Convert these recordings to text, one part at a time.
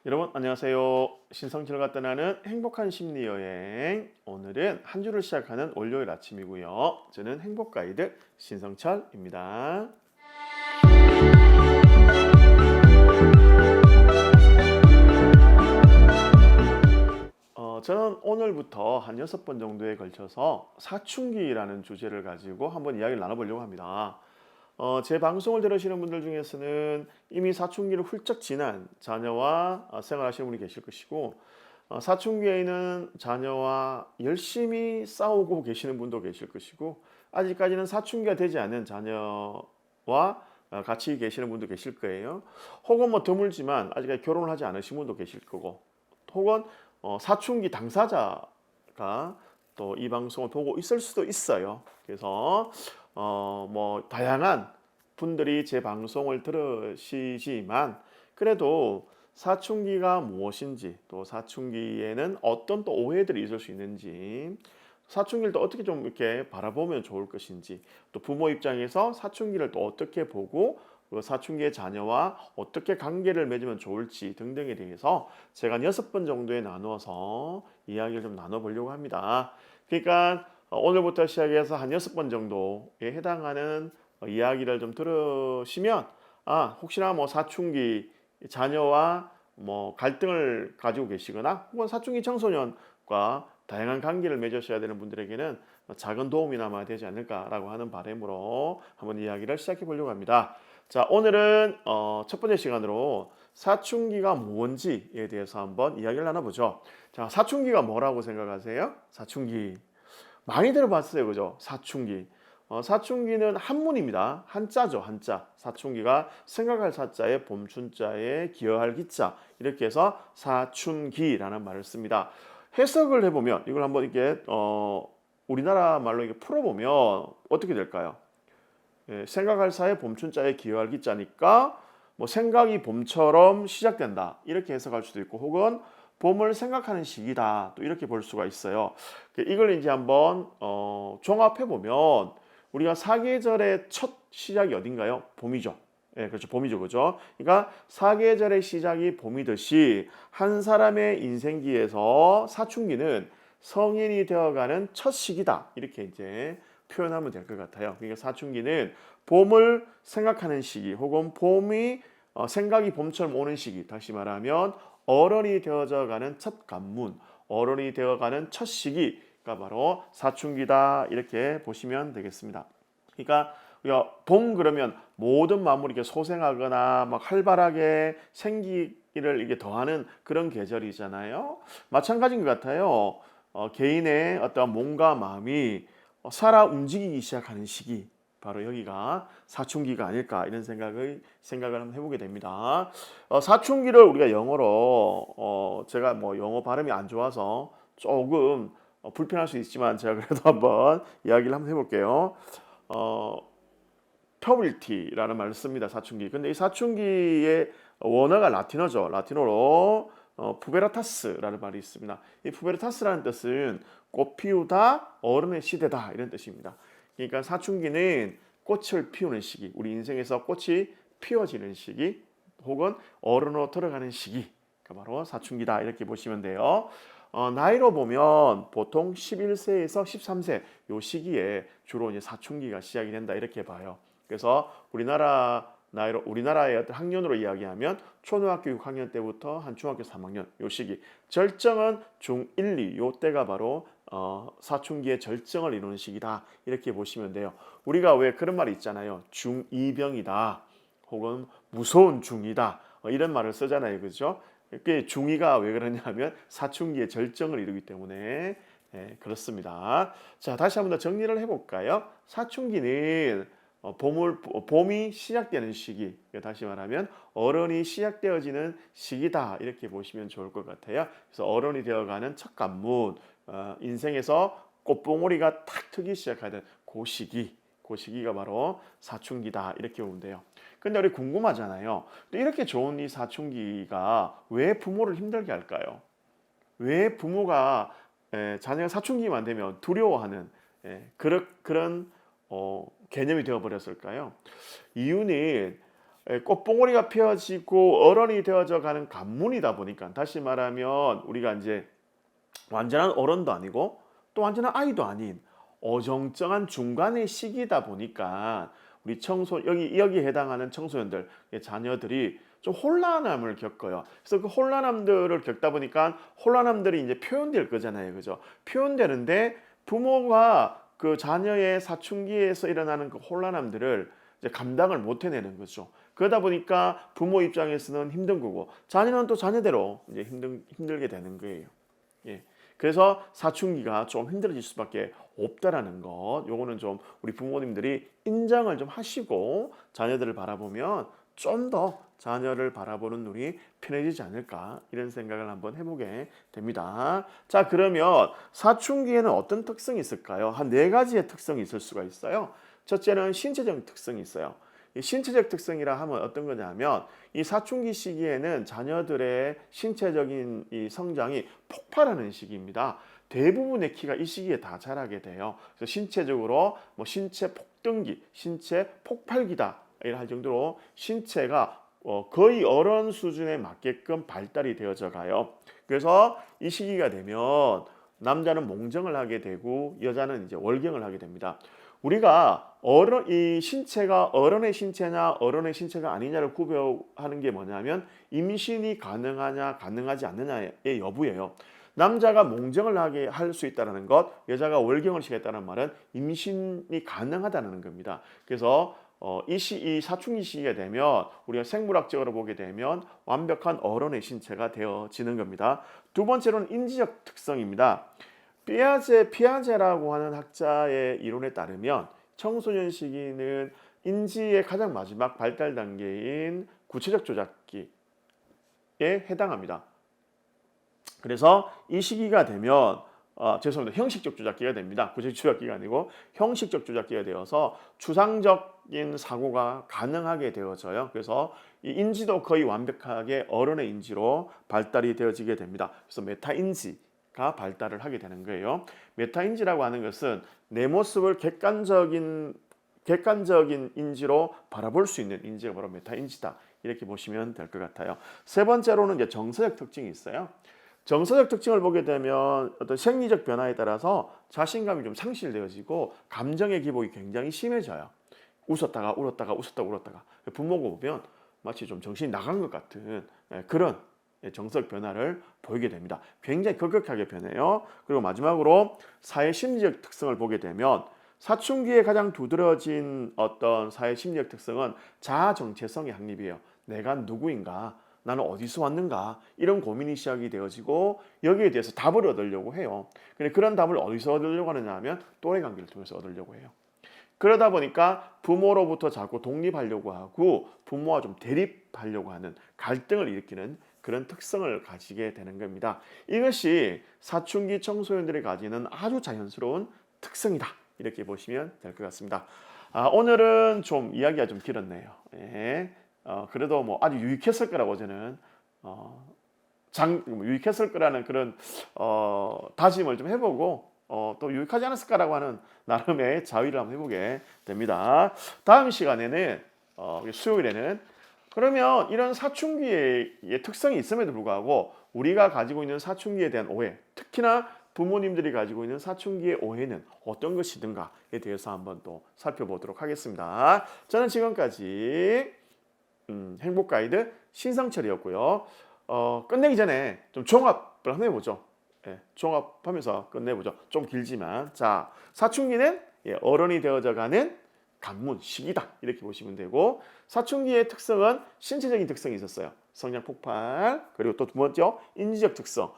여러분 안녕하세요. 신성철과 떠나는 행복한 심리 여행. 오늘은 한 주를 시작하는 월요일 아침이고요. 저는 행복 가이드 신성철입니다. 저는 오늘부터 한 6번 정도에 걸쳐서 사춘기라는 주제를 가지고 한번 이야기를 나눠보려고 합니다. 제 방송을 들으시는 분들 중에서는 이미 사춘기를 훌쩍 지난 자녀와 생활하시는 분이 계실 것이고, 사춘기에는 자녀와 열심히 싸우고 계시는 분도 계실 것이고, 아직까지는 사춘기가 되지 않은 자녀와 같이 계시는 분도 계실 거예요. 혹은 뭐 드물지만 아직까지 결혼을 하지 않으신 분도 계실 거고, 혹은 사춘기 당사자가 또 이 방송을 보고 있을 수도 있어요. 그래서 뭐 다양한 분들이 제 방송을 들으시지만, 그래도 사춘기가 무엇인지, 또 사춘기에는 어떤 또 오해들이 있을 수 있는지, 사춘기를 또 어떻게 좀 이렇게 바라보면 좋을 것인지, 또 부모 입장에서 사춘기를 또 어떻게 보고 그 사춘기의 자녀와 어떻게 관계를 맺으면 좋을지 등등에 대해서 제가 한 6번 정도에 나누어서 이야기를 좀 나눠보려고 합니다. 그러니까 오늘부터 시작해서 한 6번 정도에 해당하는 이야기를 좀 들으시면, 혹시나 뭐 사춘기 자녀와 뭐 갈등을 가지고 계시거나 혹은 사춘기 청소년과 다양한 관계를 맺으셔야 되는 분들에게는 작은 도움이나마 되지 않을까라고 하는 바람으로 한번 이야기를 시작해 보려고 합니다. 자, 오늘은 첫 번째 시간으로 사춘기가 뭔지에 대해서 한번 이야기를 나눠보죠. 자, 사춘기가 뭐라고 생각하세요? 사춘기. 많이 들어봤어요. 그죠? 사춘기. 사춘기는 한문입니다. 한자죠. 한자. 사춘기가 생각할 사자에 봄춘자에 기여할 기자. 이렇게 해서 사춘기라는 말을 씁니다. 해석을 해보면 이걸 한번 이렇게 우리나라 말로 이렇게 풀어보면 어떻게 될까요? 생각할 사에 봄춘자에 기여할 기자니까 뭐 생각이 봄처럼 시작된다. 이렇게 해석할 수도 있고, 혹은 봄을 생각하는 시기다. 또 이렇게 볼 수가 있어요. 이걸 이제 한번 종합해 보면 우리가 사계절의 첫 시작이 어딘가요? 봄이죠. 예, 그렇죠. 봄이죠. 그죠? 그러니까 사계절의 시작이 봄이듯이 한 사람의 인생기에서 사춘기는 성인이 되어가는 첫 시기다. 이렇게 이제 표현하면 될 것 같아요. 그러니까 사춘기는 봄을 생각하는 시기, 혹은 봄이 생각이 봄처럼 오는 시기. 다시 말하면 어른이 되어져 가는 첫 관문, 어른이 되어가는 첫 시기가 바로 사춘기다. 이렇게 보시면 되겠습니다. 그러니까 우리가 봄 그러면 모든 만물이 이렇게 소생하거나 막 활발하게 생기를 이게 더하는 그런 계절이잖아요. 마찬가지인 것 같아요. 개인의 어떤 몸과 마음이 살아 움직이기 시작하는 시기, 바로 여기가 사춘기가 아닐까, 이런 생각을 한번 해보게 됩니다. 사춘기를 우리가 영어로 제가 뭐 영어 발음이 안 좋아서 조금 불편할 수 있지만 제가 그래도 한번 이야기를 한번 해볼게요. 펴빌티라는 말을 씁니다. 사춘기. 근데 이 사춘기의 원어가 라틴어죠. 라틴어로 푸베르타스라는 말이 있습니다. 이 푸베르타스라는 뜻은 꽃 피우다, 어른의 시대다, 이런 뜻입니다. 그러니까 사춘기는 꽃을 피우는 시기, 우리 인생에서 꽃이 피어지는 시기, 혹은 어른으로 들어가는 시기가 바로 사춘기다. 이렇게 보시면 돼요. 나이로 보면 보통 11세에서 13세 요 시기에 주로 이제 사춘기가 시작이 된다. 이렇게 봐요. 그래서 우리나라의 어떤 학년으로 이야기하면 초등학교 6학년 때부터 한 중학교 3학년 요 시기, 절정은 중1, 2 요 때가 바로 사춘기의 절정을 이루는 시기다. 이렇게 보시면 돼요. 우리가 왜 그런 말이 있잖아요. 중2병이다. 혹은 무서운 중이다. 이런 말을 쓰잖아요. 그렇죠? 중2가 왜 그러냐면 사춘기의 절정을 이루기 때문에 그렇습니다. 자, 다시 한번 더 정리를 해볼까요? 사춘기는 봄이 시작되는 시기, 다시 말하면 어른이 시작되어지는 시기다. 이렇게 보시면 좋을 것 같아요. 그래서 어른이 되어가는 첫 관문, 인생에서 꽃봉오리가 탁 트기 시작하는 그 시기가 바로 사춘기다. 이렇게 보면 돼요. 근데 우리 궁금하잖아요. 또 이렇게 좋은 이 사춘기가 왜 부모를 힘들게 할까요? 왜 부모가 자녀가 사춘기만 되면 두려워하는 그런 개념이 되어버렸을까요? 이유는 꽃봉오리가 펴지고 어른이 되어져 가는 관문이다 보니까, 다시 말하면 우리가 이제 완전한 어른도 아니고 또 완전한 아이도 아닌 어정쩡한 중간의 시기다 보니까 우리 여기에 해당하는 청소년들, 자녀들이 좀 혼란함을 겪어요. 그래서 그 혼란함들을 겪다 보니까 혼란함들이 이제 표현될 거잖아요. 그죠? 표현되는데 부모가 그 자녀의 사춘기에서 일어나는 그 혼란함들을 이제 감당을 못 해내는 거죠. 그러다 보니까 부모 입장에서는 힘든 거고, 자녀는 또 자녀대로 이제 힘들게 되는 거예요. 예. 그래서 사춘기가 좀 힘들어질 수밖에 없다라는 것, 요거는 좀 우리 부모님들이 인정을 좀 하시고 자녀들을 바라보면 좀 더 자녀를 바라보는 눈이 편해지지 않을까, 이런 생각을 한번 해보게 됩니다. 자, 그러면 사춘기에는 어떤 특성이 있을까요? 한 4가지의 특성이 있을 수가 있어요. 첫째는 신체적 특성이 있어요. 이 신체적 특성이라 하면 어떤 거냐면, 이 사춘기 시기에는 자녀들의 신체적인 이 성장이 폭발하는 시기입니다. 대부분의 키가 이 시기에 다 자라게 돼요. 그래서 신체적으로 뭐 신체 폭등기, 신체 폭발기다 할 정도로 신체가 거의 어른 수준에 맞게끔 발달이 되어져 가요. 그래서 이 시기가 되면 남자는 몽정을 하게 되고 여자는 이제 월경을 하게 됩니다. 우리가 이 신체가 어른의 신체냐 어른의 신체가 아니냐를 구별하는 게 뭐냐면 임신이 가능하냐 가능하지 않느냐의 여부예요. 남자가 몽정을 하게 할 수 있다는 것, 여자가 월경을 시켰다는 말은 임신이 가능하다는 겁니다. 그래서 이 사춘기 시기가 되면 우리가 생물학적으로 보게 되면 완벽한 어른의 신체가 되어지는 겁니다. 두 번째로는 인지적 특성입니다. 피아제라고 하는 학자의 이론에 따르면 청소년 시기는 인지의 가장 마지막 발달 단계인 구체적 조작기에 해당합니다. 그래서 이 시기가 되면 형식적 조작기가 됩니다. 구체적 조작기가 아니고 형식적 조작기가 되어서 추상적인 사고가 가능하게 되어져요. 그래서 이 인지도 거의 완벽하게 어른의 인지로 발달이 되어지게 됩니다. 그래서 메타인지가 발달을 하게 되는 거예요. 메타인지라고 하는 것은 내 모습을 객관적인 인지로 바라볼 수 있는 인지가 바로 메타인지다, 이렇게 보시면 될 것 같아요. 세 번째로는 이제 정서적 특징이 있어요. 정서적 특징을 보게 되면 어떤 생리적 변화에 따라서 자신감이 좀 상실되어지고 감정의 기복이 굉장히 심해져요. 웃었다가 울었다가 부모가 보면 마치 좀 정신이 나간 것 같은 그런 정서적 변화를 보이게 됩니다. 굉장히 급격하게 변해요. 그리고 마지막으로 사회 심리적 특성을 보게 되면 사춘기에 가장 두드러진 어떤 사회 심리적 특성은 자아 정체성의 확립이에요. 내가 누구인가? 나는 어디서 왔는가? 이런 고민이 시작이 되어지고 여기에 대해서 답을 얻으려고 해요. 근데 그런 답을 어디서 얻으려고 하느냐 하면 또래 관계를 통해서 얻으려고 해요. 그러다 보니까 부모로부터 자꾸 독립하려고 하고 부모와 좀 대립하려고 하는 갈등을 일으키는 그런 특성을 가지게 되는 겁니다. 이것이 사춘기 청소년들이 가지는 아주 자연스러운 특성이다, 이렇게 보시면 될 것 같습니다. 오늘은 좀 이야기가 좀 길었네요. 예. 그래도 뭐 아주 유익했을 거라고 저는 유익했을 거라는 그런 다짐을 좀 해보고 또 유익하지 않았을까라고 하는 나름의 자위를 한번 해보게 됩니다. 다음 시간에는 수요일에는 그러면 이런 사춘기의 특성이 있음에도 불구하고 우리가 가지고 있는 사춘기에 대한 오해, 특히나 부모님들이 가지고 있는 사춘기의 오해는 어떤 것이든가에 대해서 한번 또 살펴보도록 하겠습니다. 저는 지금까지 행복 가이드 신성철이었고요. 끝내기 전에 좀 종합을 한번 해보죠. 예, 종합하면서 끝내보죠. 좀 길지만, 자, 사춘기는 어른이 되어져가는 관문 시기다, 이렇게 보시면 되고, 사춘기의 특성은 신체적인 특성이 있었어요. 성장 폭발, 그리고 또 두 번째 인지적 특성,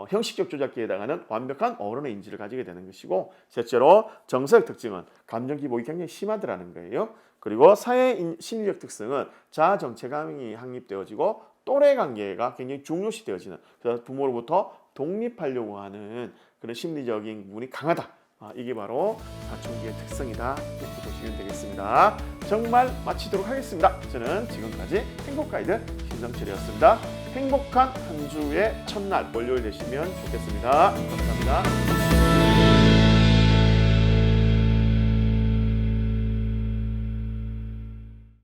형식적 조작기에 해당하는 완벽한 어른의 인지를 가지게 되는 것이고, 셋째로 정서적 특징은 감정 기복이 굉장히 심하더라는 거예요. 그리고 사회 심리적 특성은 자아 정체감이 확립되어지고 또래 관계가 굉장히 중요시 되어지는, 그래서 부모로부터 독립하려고 하는 그런 심리적인 부분이 강하다. 이게 바로 사춘기의 특성이다, 이렇게 보시면 되겠습니다. 정말 마치도록 하겠습니다. 저는 지금까지 행복가이드 신성철이었습니다. 행복한 한 주의 첫날 월요일 되시면 좋겠습니다. 감사합니다.